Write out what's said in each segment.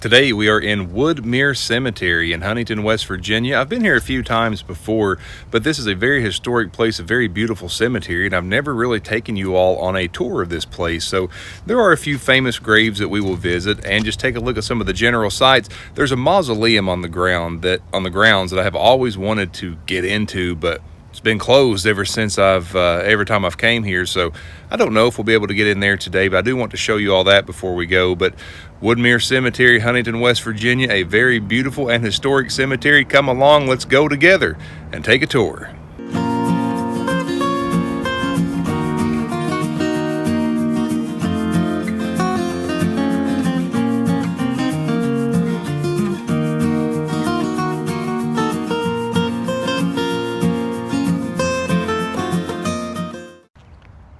Today we are in Woodmere Cemetery in Huntington, West Virginia. I've been here a few times before, but this is a very historic place, a very beautiful cemetery, and I've never really taken you all on a tour of this place. So there are a few famous graves that we will visit and just take a look at some of the general sites. There's a mausoleum on the grounds that I have always wanted to get into, but it's been closed ever since every time I've came here, so I don't know if we'll be able to get in there today, but I do want to show you all that before we go. But Woodmere Cemetery, Huntington, West Virginia, a very beautiful and historic cemetery. Come along, let's go together and take a tour.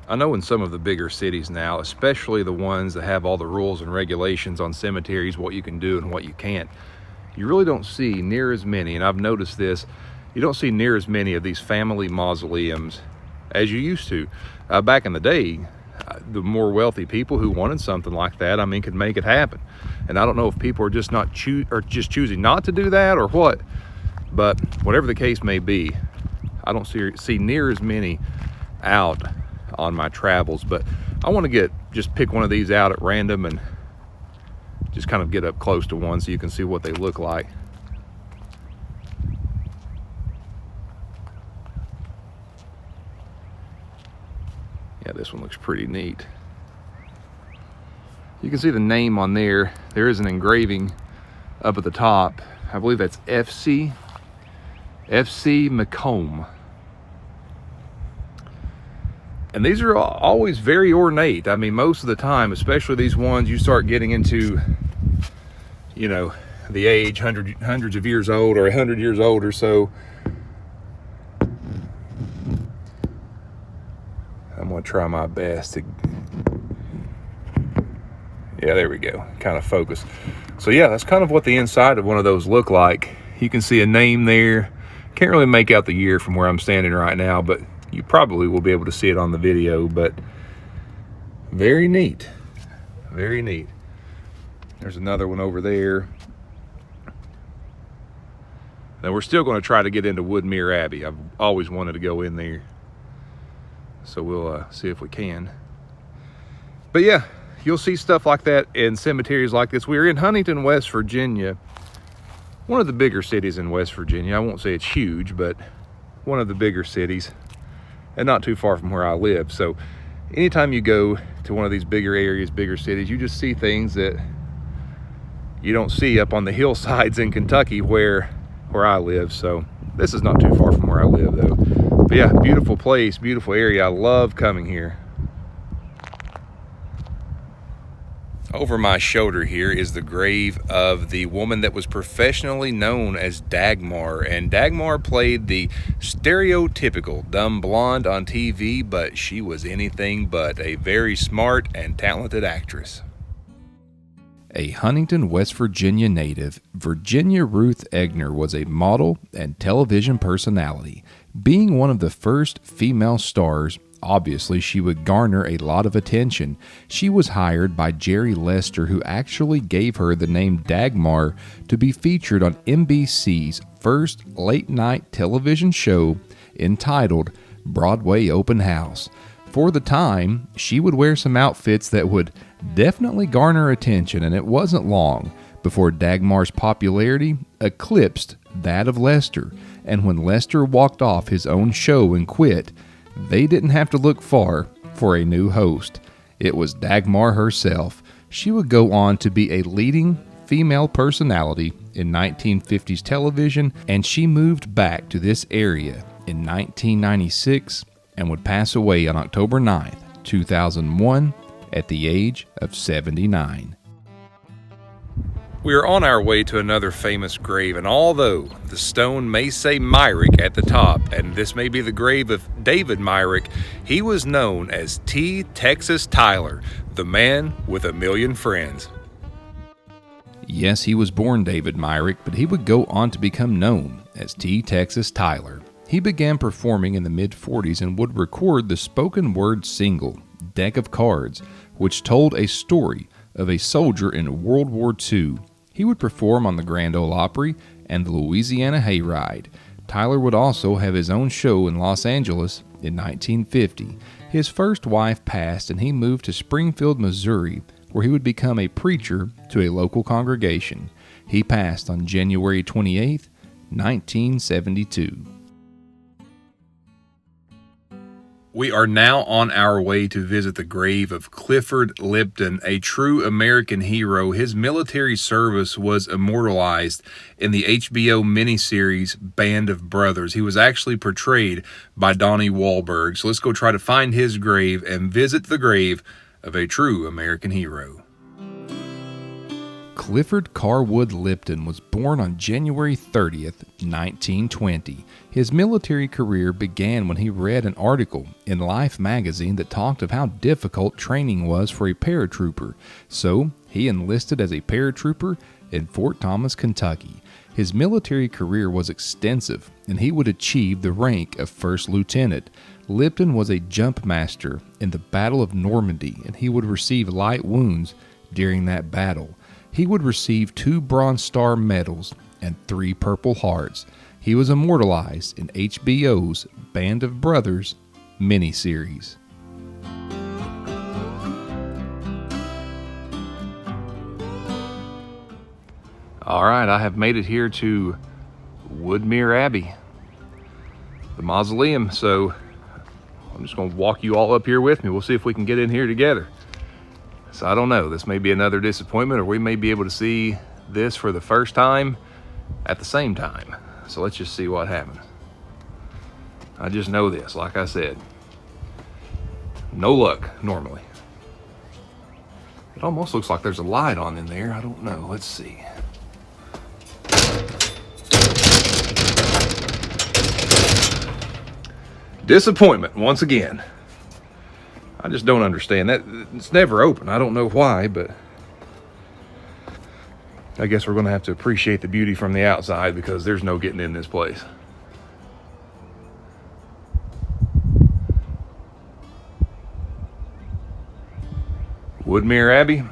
I know in some of the bigger cities now, especially the ones that have all the rules and regulations on cemeteries, what you can do and what you can't, you really don't see near as many, and I've noticed this, you don't see near as many of these family mausoleums as you used to. Back in the day, the more wealthy people who wanted something like that, could make it happen. And I don't know if people are just choosing not to do that or what, but whatever the case may be, I don't see near as many out on my travels. But I want to just pick one of these out at random and just kind of get up close to one so you can see what they look like. Yeah, this one looks pretty neat. You can see the name on there. There is an engraving up at the top. I believe that's F.C. McComb. And these are always very ornate. Most of the time, especially these ones, you start getting into, the age, hundreds of years old or 100 years old or so. I'm gonna try my best to, yeah, there we go, kind of focus. So yeah, that's kind of what the inside of one of those look like. You can see a name there. Can't really make out the year from where I'm standing right now, but you probably will be able to see it on the video. But very neat, very neat. There's another one over there. Now we're still going to try to get into Woodmere Abbey. I've always wanted to go in there, so we'll see if we can. But yeah, you'll see stuff like that in cemeteries like this. We're in Huntington, West Virginia, one of the bigger cities in West Virginia. I won't say it's huge, but one of the bigger cities, and not too far from where I live. So anytime you go to one of these bigger areas, bigger cities, you just see things that you don't see up on the hillsides in Kentucky where I live. So this is not too far from where I live though. But yeah, beautiful place, beautiful area. I love coming here. Over my shoulder here is the grave of the woman that was professionally known as Dagmar. And Dagmar played the stereotypical dumb blonde on TV, but she was anything but a very smart and talented actress. A Huntington, West Virginia native, Virginia Ruth Egner was a model and television personality. Being one of the first female stars, obviously, she would garner a lot of attention. She was hired by Jerry Lester, who actually gave her the name Dagmar to be featured on NBC's first late-night television show entitled Broadway Open House. For the time, she would wear some outfits that would definitely garner attention, and it wasn't long before Dagmar's popularity eclipsed that of Lester. And when Lester walked off his own show and quit, they didn't have to look far for a new host. It was Dagmar herself. She would go on to be a leading female personality in 1950s television, and she moved back to this area in 1996 and would pass away on October 9th, 2001 at the age of 79. We are on our way to another famous grave, and although the stone may say Myrick at the top, and this may be the grave of David Myrick, he was known as T. Texas Tyler, the man with 1,000,000 friends. Yes, he was born David Myrick, but he would go on to become known as T. Texas Tyler. He began performing in the mid-40s and would record the spoken word single, Deck of Cards, which told a story of a soldier in World War II. He would perform on the Grand Ole Opry and the Louisiana Hayride. Tyler would also have his own show in Los Angeles in 1950. His first wife passed and he moved to Springfield, Missouri, where he would become a preacher to a local congregation. He passed on January 28, 1972. We are now on our way to visit the grave of Clifford Lipton, a true American hero. His military service was immortalized in the HBO miniseries Band of Brothers. He was actually portrayed by Donnie Wahlberg. So let's go try to find his grave and visit the grave of a true American hero. Clifford Carwood Lipton was born on January 30th, 1920. His military career began when he read an article in Life magazine that talked of how difficult training was for a paratrooper. So, he enlisted as a paratrooper in Fort Thomas, Kentucky. His military career was extensive, and he would achieve the rank of first lieutenant. Lipton was a jump master in the Battle of Normandy, and he would receive light wounds during that battle. He would receive 2 Bronze Star medals and 3 Purple Hearts. He was immortalized in HBO's Band of Brothers miniseries. All right, I have made it here to Woodmere Abbey, the mausoleum. So I'm just going to walk you all up here with me. We'll see if we can get in here together. So I don't know, this may be another disappointment, or we may be able to see this for the first time at the same time. So let's just see what happens. I just know this, like I said, no luck normally. It almost looks like there's a light on in there. I don't know, let's see. Disappointment once again. I just don't understand that. It's never open. I don't know why, but I guess we're going to have to appreciate the beauty from the outside because there's no getting in this place. Woodmere Abbey,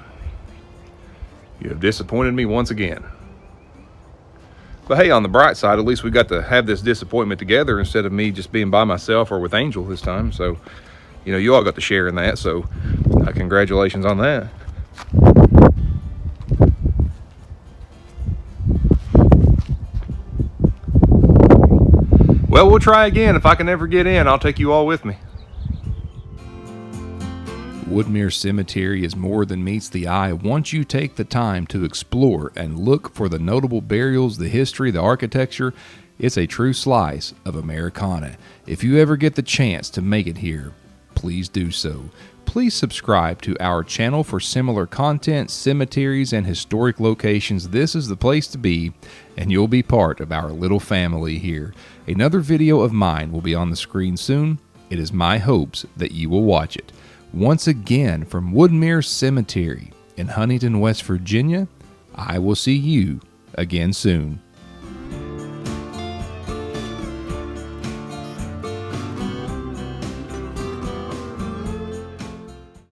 you have disappointed me once again. But hey, on the bright side, at least we got to have this disappointment together instead of me just being by myself or with Angel this time. So, you know, you all got to share in that, so congratulations on that. Well, we'll try again. If I can ever get in, I'll take you all with me. Woodmere Cemetery is more than meets the eye once you take the time to explore and look for the notable burials, the history, the architecture. It's a true slice of Americana. If you ever get the chance to make it here, please do so. Please subscribe to our channel for similar content, cemeteries, and historic locations. This is the place to be, and you'll be part of our little family here. Another video of mine will be on the screen soon. It is my hopes that you will watch it. Once again, from Woodmere Cemetery in Huntington, West Virginia, I will see you again soon.